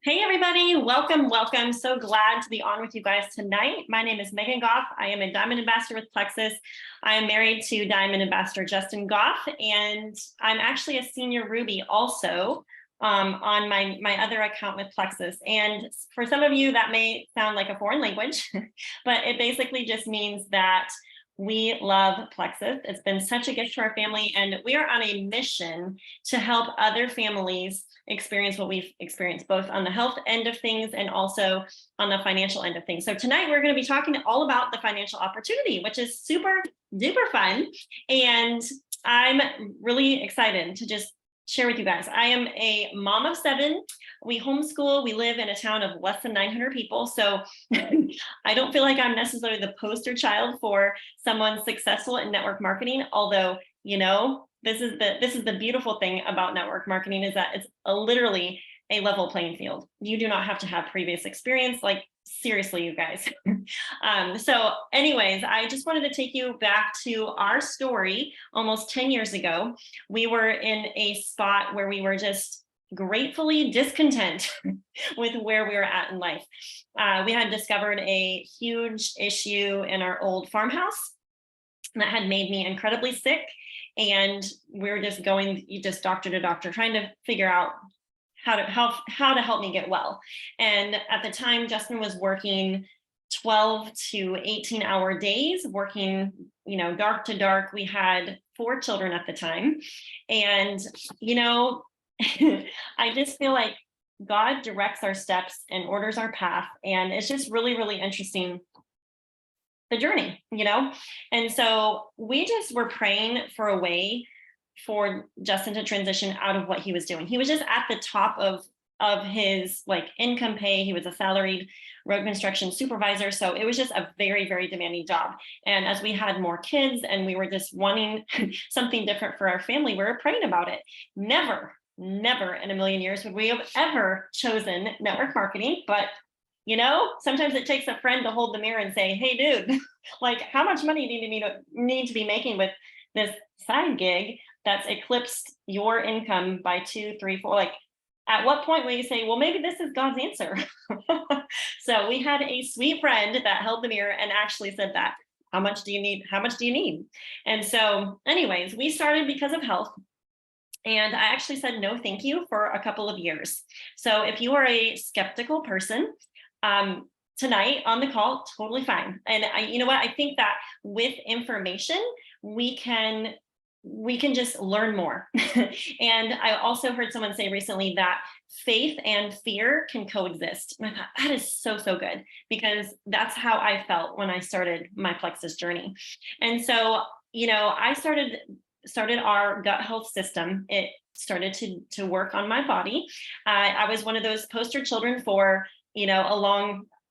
Hey everybody, welcome, welcome. So glad to be on with you guys tonight. My name is Megan Goff. I am a Diamond Ambassador with Plexus. I am married to Diamond Ambassador Justin Goff, and I'm actually a senior Ruby also on my other account with Plexus. And for some of you, that may sound like a foreign language, but it basically just means that we love Plexus. It's been such a gift to our family, and we are on a mission to help other families experience what we've experienced, both on the health end of things and also on the financial end of things. So tonight we're going to be talking all about the financial opportunity, which is super duper fun. And I'm really excited to just share with you guys. I am a mom of 7. We homeschool. We live in a town of less than 900 people. So I don't feel like I'm necessarily the poster child for someone successful in network marketing, although, you know, this is the beautiful thing about network marketing is that it's literally a level playing field. You do not have to have previous experience. Like, seriously, you guys. So anyways, I just wanted to take you back to our story almost 10 years ago. We were in a spot where we were just gratefully discontent with where we were at in life. We had discovered a huge issue in our old farmhouse that had made me incredibly sick. And we were just going doctor to doctor, trying to figure out how to help me get well. And at the time, Justin was working 12 to 18-hour days, working, dark to dark. We had 4 children at the time. And, I just feel like God directs our steps and orders our path. And it's just really, really interesting, the journey, And so we just were praying for a way for Justin to transition out of what he was doing. He was just at the top of his income pay. He was a salaried road construction supervisor. So it was just a very, very demanding job. And as we had more kids and we were just wanting something different for our family, we were praying about it. Never in a million years would we have ever chosen network marketing. But sometimes it takes a friend to hold the mirror and say, hey, dude, how much money do you need to be making with this side gig that's eclipsed your income by 2, 3, 4? At what point will you say, well, maybe this is God's answer? So we had a sweet friend that held the mirror and actually said that. How much do you need? How much do you need? And so anyways, we started because of health. And I actually said no, thank you for a couple of years. So if you are a skeptical person, tonight on the call, totally fine. And you know what? I think that with information, we can just learn more. And I also heard someone say recently that faith and fear can coexist. And I thought that is so, so good, because that's how I felt when I started my Plexus journey. And so, I started our gut health system. It started to work on my body. I was one of those poster children for,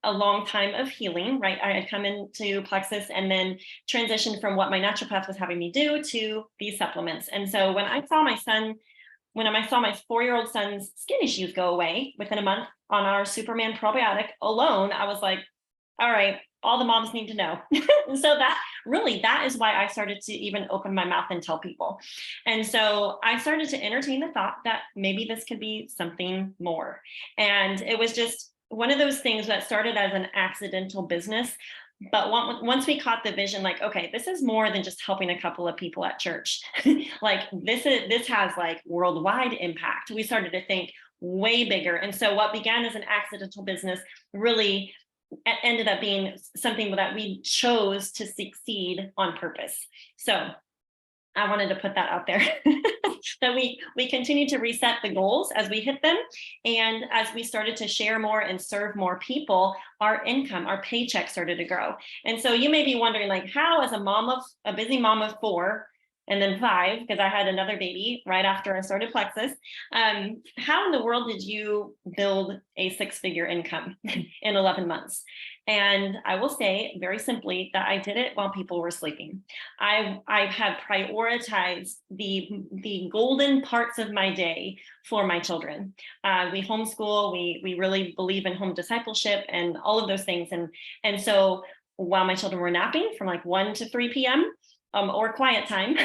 a long time of healing, right? I had come into Plexus and then transitioned from what my naturopath was having me do to these supplements. And so when I saw my 4-year-old son's skin issues go away within a month on our Superman probiotic alone, I was like, all right, all the moms need to know. And so that is why I started to even open my mouth and tell people. And so I started to entertain the thought that maybe this could be something more. And it was just one of those things that started as an accidental business. But once we caught the vision, okay, this is more than just helping a couple of people at church. This has worldwide impact. We started to think way bigger. And so what began as an accidental business really ended up being something that we chose to succeed on purpose. So I wanted to put that out there. That we continue to reset the goals as we hit them. And as we started to share more and serve more people, our income, our paycheck started to grow. And so you may be wondering, how, as a busy mom of 4 and then 5, because I had another baby right after I started Plexus, how in the world did you build a 6-figure income in 11 months? And I will say very simply that I did it while people were sleeping. I have prioritized the golden parts of my day for my children. We homeschool, we really believe in home discipleship and all of those things. And so while my children were napping from 1 to 3 p.m., or quiet time.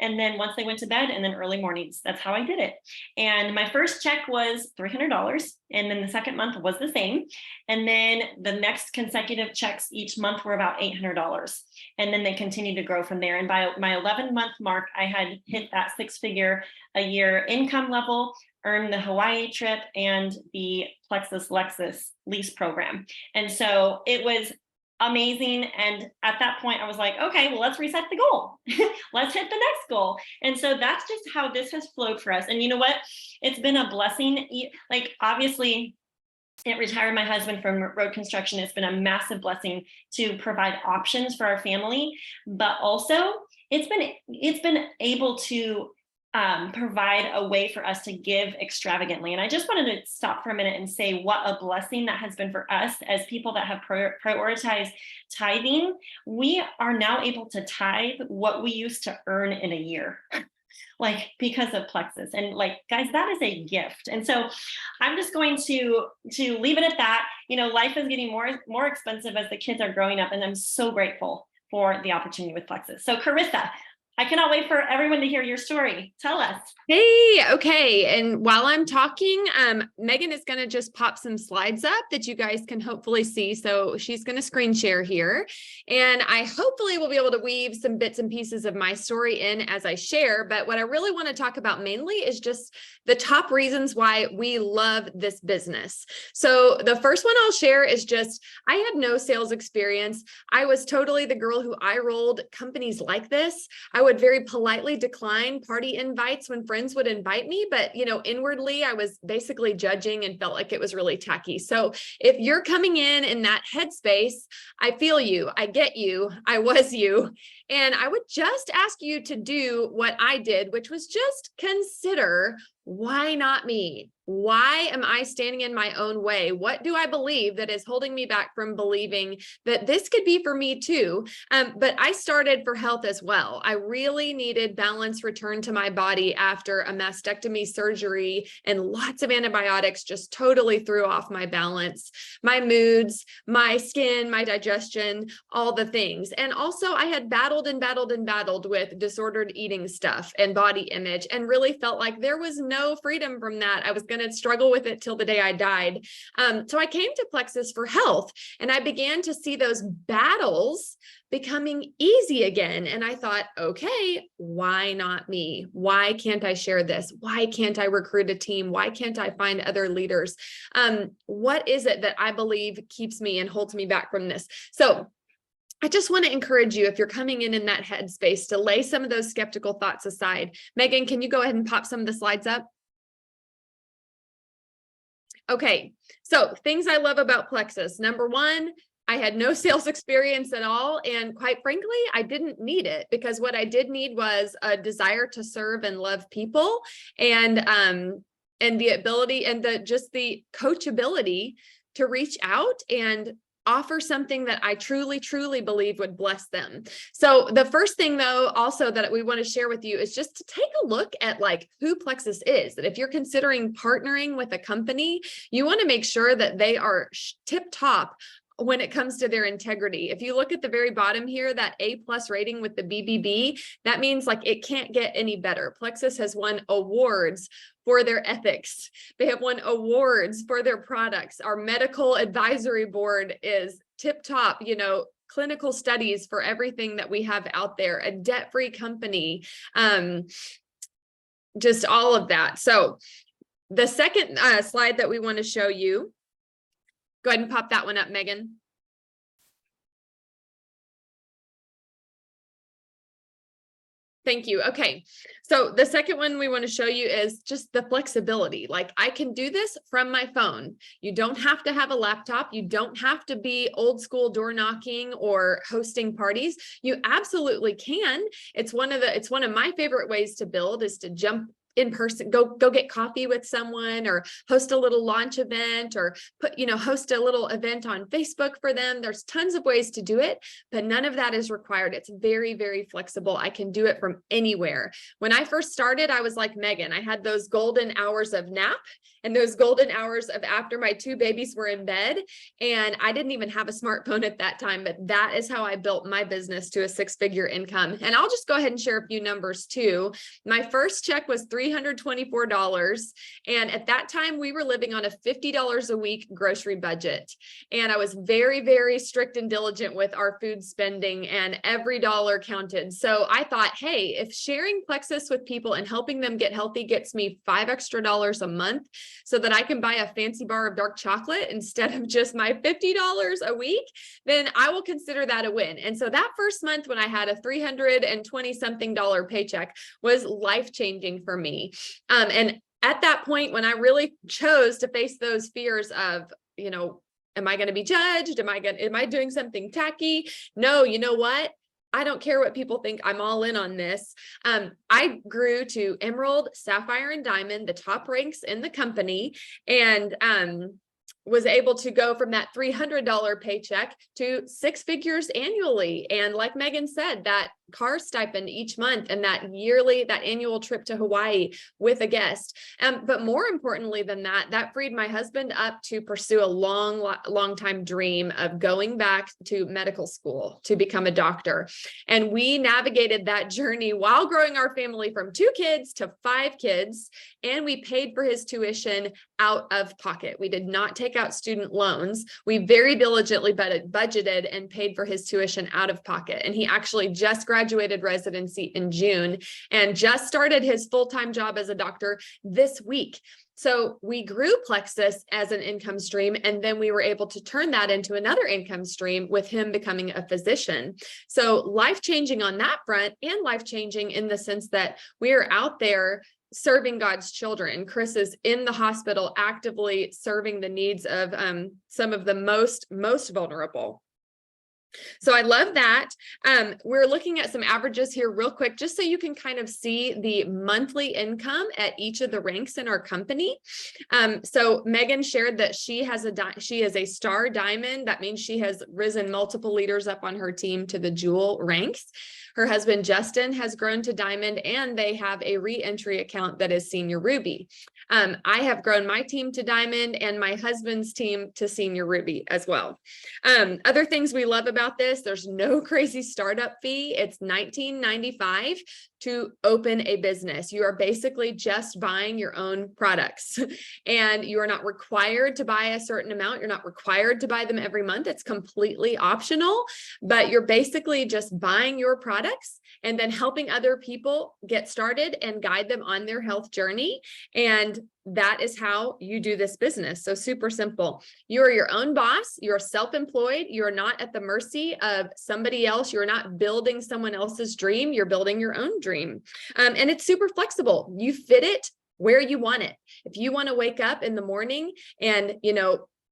And then once they went to bed, and then early mornings. That's how I did it. And my first check was $300. And then the second month was the same. And then the next consecutive checks each month were about $800. And then they continued to grow from there. And by my 11-month mark, I had hit that 6-figure a year income level, earned the Hawaii trip and the Plexus Lexus lease program. And so it was amazing. And at that point, I was like, okay, well, let's reset the goal. Let's hit the next goal. And so that's just how this has flowed for us. And you know what? It's been a blessing. Like, obviously, it retired my husband from road construction. It's been a massive blessing to provide options for our family, but also it's been able to provide a way for us to give extravagantly. And I just wanted to stop for a minute and say what a blessing that has been for us as people that have prioritized tithing. We are now able to tithe what we used to earn in a year. Like, because of Plexus. And like, guys, that is a gift. And so I'm just going to leave it at that. You know, life is getting more expensive as the kids are growing up, and I'm so grateful for the opportunity with Plexus. So Carissa, I cannot wait for everyone to hear your story. Tell us. Hey, okay. And while I'm talking, Megan is going to just pop some slides up that you guys can hopefully see. So she's going to screen share here. And I hopefully will be able to weave some bits and pieces of my story in as I share. But what I really want to talk about mainly is just the top reasons why we love this business. So the first one I'll share is just, I had no sales experience. I was totally the girl who eye rolled companies like this. I would very politely decline party invites when friends would invite me, but you know, inwardly, I was basically judging and felt like it was really tacky. So if you're coming in that headspace, I feel you, I get you, I was you. And I would just ask you to do what I did, which was just consider, why not me? Why am I standing in my own way? What do I believe that is holding me back from believing that this could be for me too? But I started for health as well. I really needed balance return to my body after a mastectomy surgery, and lots of antibiotics just totally threw off my balance, my moods, my skin, my digestion, all the things. And also I had battled with disordered eating stuff and body image, and really felt like there was no freedom from that. I was going to struggle with it till the day I died. So I came to Plexus for health, and I began to see those battles becoming easy again. And I thought, okay, why not me? Why can't I share this? Why can't I recruit a team? Why can't I find other leaders? What is it that I believe keeps me and holds me back from this? So I just want to encourage you, if you're coming in that headspace, to lay some of those skeptical thoughts aside. Megan, can you go ahead and pop some of the slides up? Okay, so things I love about Plexus. Number one, I had no sales experience at all. And quite frankly, I didn't need it, because what I did need was a desire to serve and love people, and the ability and the coachability to reach out and offer something that I truly, truly believe would bless them. So the first thing though, also that we want to share with you is just to take a look at like who Plexus is. That if you're considering partnering with a company, you want to make sure that they are tip top when it comes to their integrity. If you look at the very bottom here, that A+ rating with the BBB, that means like it can't get any better. Plexus has won awards for their ethics. They have won awards for their products. Our medical advisory board is tip top, you know, clinical studies for everything that we have out there, a debt-free company, just all of that. So the second slide that we want to show you, go ahead and pop that one up, Megan. Thank you. Okay. So the second one we want to show you is just the flexibility. Like, I can do this from my phone. You don't have to have a laptop. You don't have to be old school door knocking or hosting parties. You absolutely can. It's one of my favorite ways to build is to jump in person, go get coffee with someone, or host a little launch event, or host a little event on Facebook for them. There's tons of ways to do it, but none of that is required. It's very, very flexible. I can do it from anywhere. When I first started, I was like Megan. I had those golden hours of nap and those golden hours of after my 2 babies were in bed. And I didn't even have a smartphone at that time, but that is how I built my business to a 6-figure income. And I'll just go ahead and share a few numbers too. My first check was $324. And at that time, we were living on a $50 a week grocery budget. And I was very, very strict and diligent with our food spending, and every dollar counted. So I thought, hey, if sharing Plexus with people and helping them get healthy gets me $5 extra a month so that I can buy a fancy bar of dark chocolate instead of just my $50 a week, then I will consider that a win. And so that first month when I had a $320 something paycheck was life-changing for me. And at that point, when I really chose to face those fears of, am I going to be judged? Am I doing something tacky? No, you know what? I don't care what people think. I'm all in on this. I grew to emerald, sapphire, and diamond, the top ranks in the company, and was able to go from that $300 paycheck to 6 figures annually. And like Megan said, that car stipend each month and that annual trip to Hawaii with a guest. But more importantly than that, that freed my husband up to pursue a long time dream of going back to medical school to become a doctor. And we navigated that journey while growing our family from 2 kids to 5 kids. And we paid for his tuition out of pocket. We did not take out student loans. We very diligently budgeted and paid for his tuition out of pocket. And he actually just graduated residency in June and just started his full-time job as a doctor this week. So we grew Plexus as an income stream, and then we were able to turn that into another income stream with him becoming a physician. So life-changing on that front, and life-changing in the sense that we are out there serving God's children. Chris is in the hospital actively serving the needs of some of the most vulnerable. So I love that. We're looking at some averages here real quick, just so you can kind of see the monthly income at each of the ranks in our company. So Megan shared that she is a star diamond. That means she has risen multiple leaders up on her team to the jewel ranks. Her husband, Justin, has grown to diamond, and they have a re-entry account that is senior ruby. I have grown my team to diamond and my husband's team to senior ruby as well. Other things we love about this, there's no crazy startup fee. It's $19.95 to open a business. You are basically just buying your own products, and you are not required to buy a certain amount. You're not required to buy them every month. It's completely optional, but you're basically just buying your products and then helping other people get started and guide them on their health journey. And that is how you do this business. So super simple. You are your own boss. You're self-employed. You're not at the mercy of somebody else. You're not building someone else's dream. You're building your own dream. And it's super flexible. You fit it where you want it. If you want to wake up in the morning and,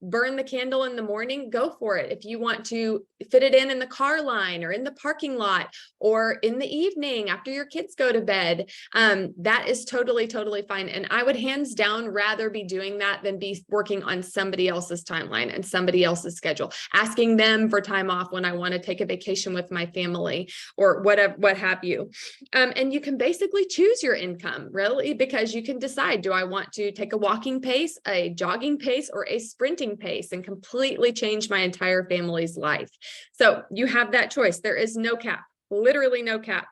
burn the candle in the morning, go for it. If you want to fit it in the car line or in the parking lot or in the evening after your kids go to bed, that is totally fine. And I would hands down rather be doing that than be working on somebody else's timeline and somebody else's schedule, asking them for time off when I want to take a vacation with my family or what have you. And you can basically choose your income, really, because you can decide, do I want to take a walking pace, a jogging pace, or a sprinting pace, and completely change my entire family's life. So you have that choice. There is no cap, literally no cap.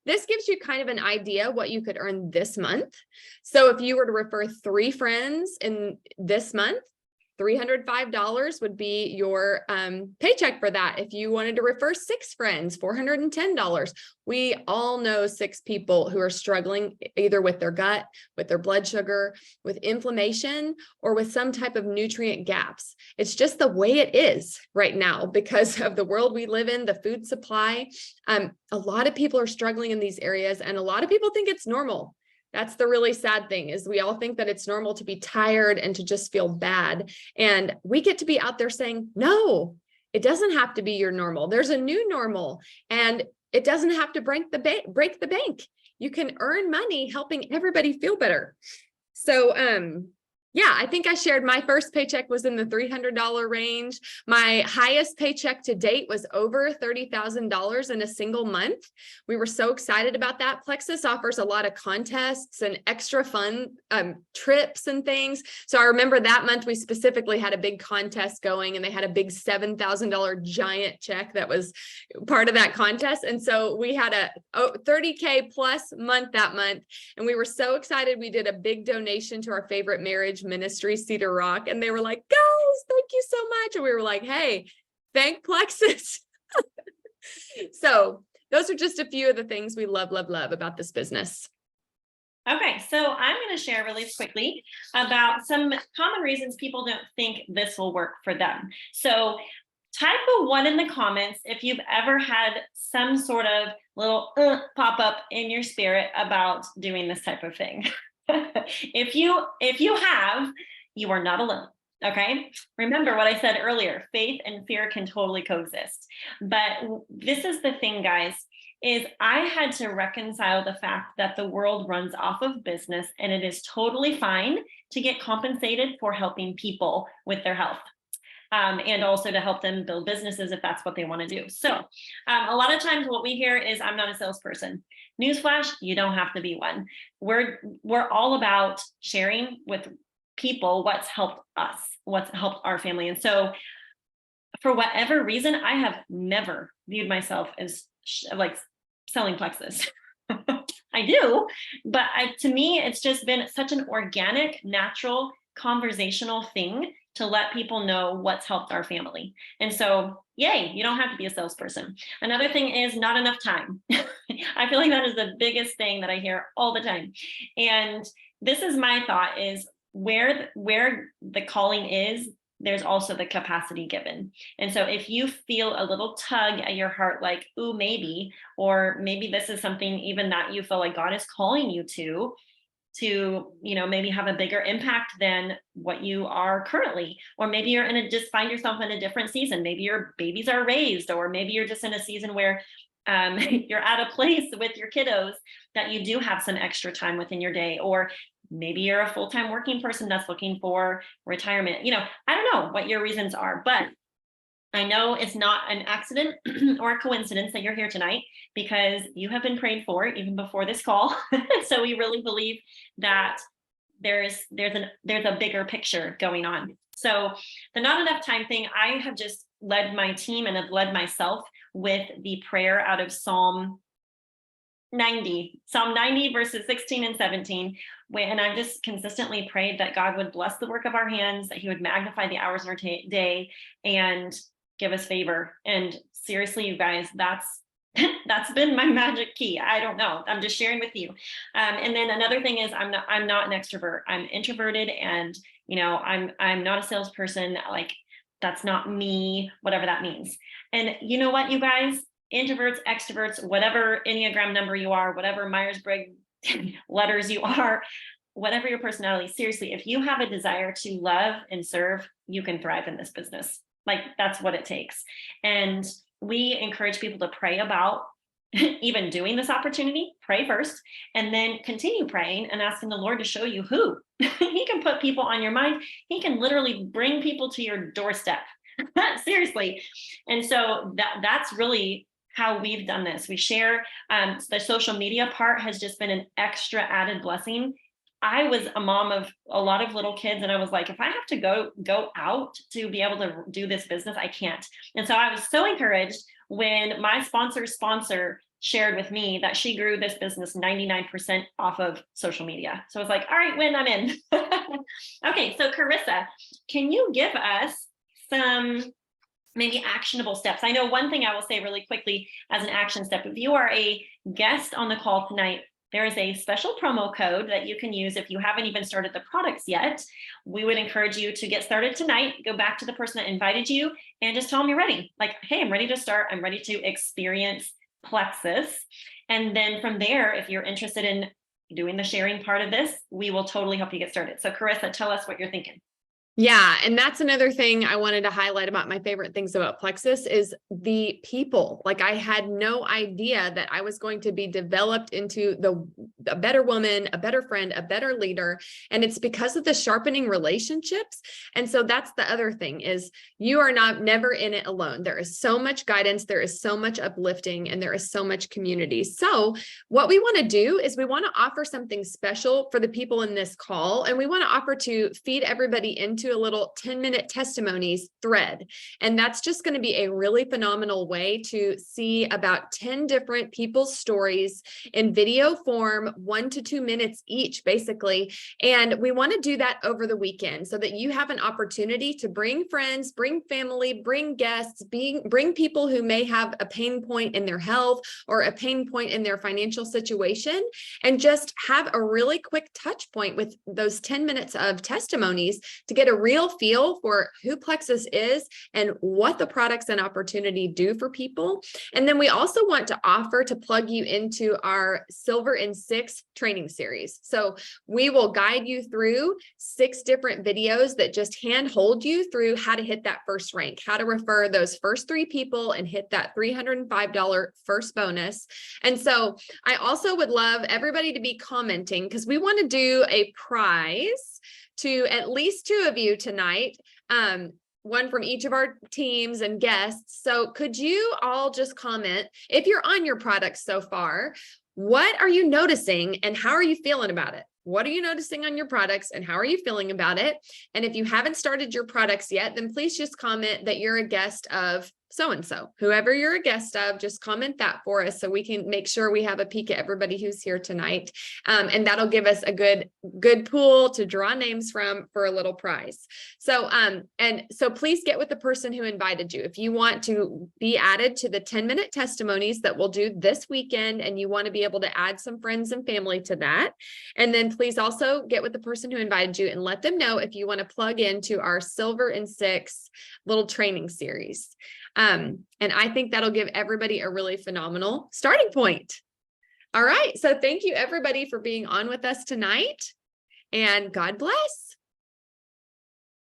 This gives you kind of an idea what you could earn this month. So if you were to refer 3 friends in this month, $305 would be your paycheck for that. If you wanted to refer 6 friends, $410. We all know 6 people who are struggling either with their gut, with their blood sugar, with inflammation, or with some type of nutrient gaps. It's just the way it is right now because of the world we live in, the food supply. A lot of people are struggling in these areas, and a lot of people think it's normal. That's the really sad thing, is we all think that it's normal to be tired and to just feel bad. And we get to be out there saying, no, it doesn't have to be your normal. There's a new normal, and it doesn't have to break the bank. you can earn money helping everybody feel better. So, yeah, I think I shared my first paycheck was in the $300 range. My highest paycheck to date was over $30,000 in a single month. We were so excited about that. Plexus offers a lot of contests and extra fun trips and things. So I remember that month we specifically had a big contest going, and they had a big $7,000 giant check that was part of that contest. And so we had a 30K plus month that month. And we were so excited. We did a big donation to our favorite marriage ministry, Cedar Rock. And they were like, guys, thank you so much. And we were like, hey, thank Plexus. So those are just a few of the things we love about this business. Okay, so I'm going to share really quickly about some common reasons people don't think this will work for them. So type a 1 in the comments if you've ever had some sort of little pop up in your spirit about doing this type of thing. If you have, you are not alone. Okay. Remember what I said earlier, faith and fear can totally coexist. But this is the thing, guys, is I had to reconcile the fact that the world runs off of business, and it is totally fine to get compensated for helping people with their health. And also to help them build businesses if that's what they want to do. So a lot of times what we hear is, I'm not a salesperson. Newsflash, you don't have to be one. We're all about sharing with people what's helped us, what's helped our family. And so for whatever reason, I have never viewed myself as like selling Plexus. I do, but to me, it's just been such an organic, natural, conversational thing to let people know what's helped our family. And so, yay, you don't have to be a salesperson. Another thing is not enough time. I feel like that is the biggest thing that I hear all the time. And this is my thought is where the calling is, there's also the capacity given. And so if you feel a little tug at your heart, like, ooh, maybe, or maybe this is something even that you feel like God is calling you to, maybe have a bigger impact than what you are currently, or maybe you're just find yourself in a different season. Maybe your babies are raised, or maybe you're just in a season where you're at a place with your kiddos that you do have some extra time within your day, or maybe you're a full-time working person that's looking for retirement. I don't know what your reasons are, but I know it's not an accident or a coincidence that you're here tonight, because you have been prayed for even before this call. So we really believe that there's a bigger picture going on. So the not enough time thing, I have just led my team and have led myself with the prayer out of Psalm 90 verses 16 and 17. And I've just consistently prayed that God would bless the work of our hands, that he would magnify the hours in our day and give us favor. And seriously, you guys, that's been my magic key. I don't know. I'm just sharing with you. And then another thing is I'm not an extrovert. I'm introverted, and I'm not a salesperson. Like, that's not me, whatever that means. And you know what, you guys, introverts, extroverts, whatever Enneagram number you are, whatever Myers-Briggs letters you are, whatever your personality, seriously, if you have a desire to love and serve, you can thrive in this business. Like, that's what it takes. And we encourage people to pray about even doing this opportunity. Pray first, and then continue praying and asking the Lord to show you who. He can put people on your mind. He can literally bring people to your doorstep. Seriously. And so that's really how we've done this. We share the social media part has just been an extra added blessing. I was a mom of a lot of little kids, and I was like, if I have to go out to be able to do this business, I can't. And so I was so encouraged when my sponsor shared with me that she grew this business 99% off of social media. So I was like, all right, Win, I'm in. Okay, so Carissa, can you give us some maybe actionable steps? I know one thing I will say really quickly as an action step, if you are a guest on the call tonight, there is a special promo code that you can use if you haven't even started the products yet. We would encourage you to get started tonight. Go back to the person that invited you and just tell them you're ready. Like, hey, I'm ready to start. I'm ready to experience Plexus. And then from there, if you're interested in doing the sharing part of this, we will totally help you get started. So Carissa, tell us what you're thinking. Yeah. And that's another thing I wanted to highlight about my favorite things about Plexus is the people. Like I had no idea that I was going to be developed into a better woman, a better friend, a better leader. And it's because of the sharpening relationships. And so that's the other thing is you are never in it alone. There is so much guidance. There is so much uplifting and there is so much community. So what we want to do is we want to offer something special for the people in this call. And we want to offer to feed everybody into a little 10-minute testimonies thread. And that's just going to be a really phenomenal way to see about 10 different people's stories in video form, 1 to 2 minutes each, basically. And we want to do that over the weekend so that you have an opportunity to bring friends, bring family, bring guests, bring people who may have a pain point in their health or a pain point in their financial situation, and just have a really quick touch point with those 10 minutes of testimonies to get a real feel for who Plexus is and what the products and opportunity do for people. And then we also want to offer to plug you into our Silver in 6 training series. So we will guide you through 6 different videos that just handhold you through how to hit that first rank, how to refer those first 3 people and hit that $305 first bonus. And so I also would love everybody to be commenting because we want to do a prize to at least 2 of you tonight, one from each of our teams and guests. So could you all just comment, if you're on your products so far, what are you noticing and how are you feeling about it? What are you noticing on your products and how are you feeling about it? And if you haven't started your products yet, then please just comment that you're a guest of so-and-so. Whoever you're a guest of, just comment that for us so we can make sure we have a peek at everybody who's here tonight. And that'll give us a good pool to draw names from for a little prize. So, and so please get with the person who invited you. If you want to be added to the 10-minute testimonies that we'll do this weekend, and you want to be able to add some friends and family to that. And then please also get with the person who invited you and let them know if you want to plug into our Silver in 6 little training series. And I think that'll give everybody a really phenomenal starting point. All right. So thank you everybody for being on with us tonight, and God bless.